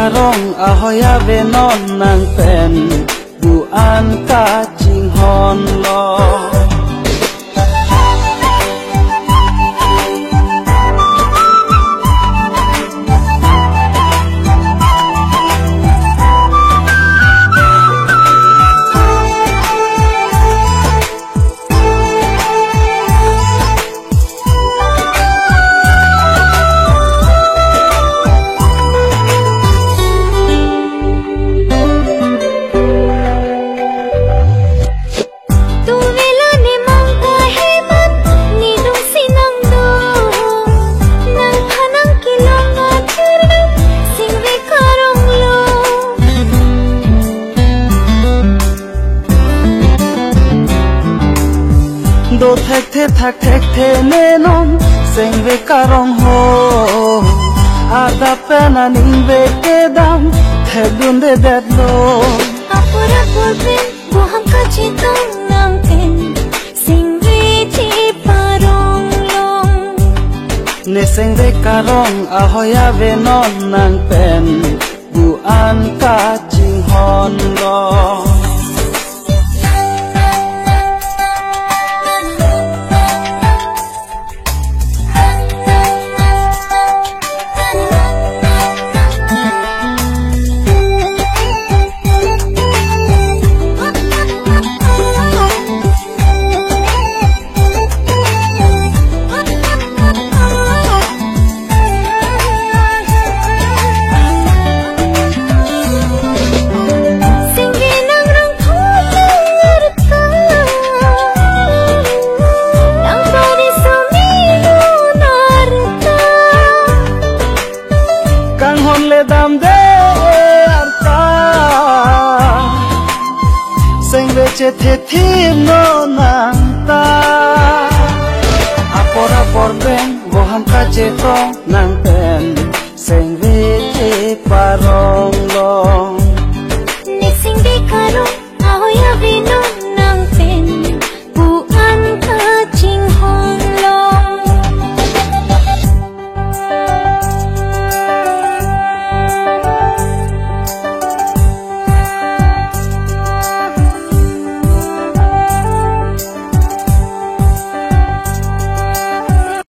karong ahoya venon nang pen buan ka ching hon lo do thak the ne non seng ve karong ho ada pena ning ve ke dam the dun de dat lo apura purbe boham ka chitang nang ten sing ve chi parong long ne seng ve karong ahoya ve non nang pen buan ka ching hon lo dam de arta seng ve che the thim no nang ta apora por ben boham ka che to nang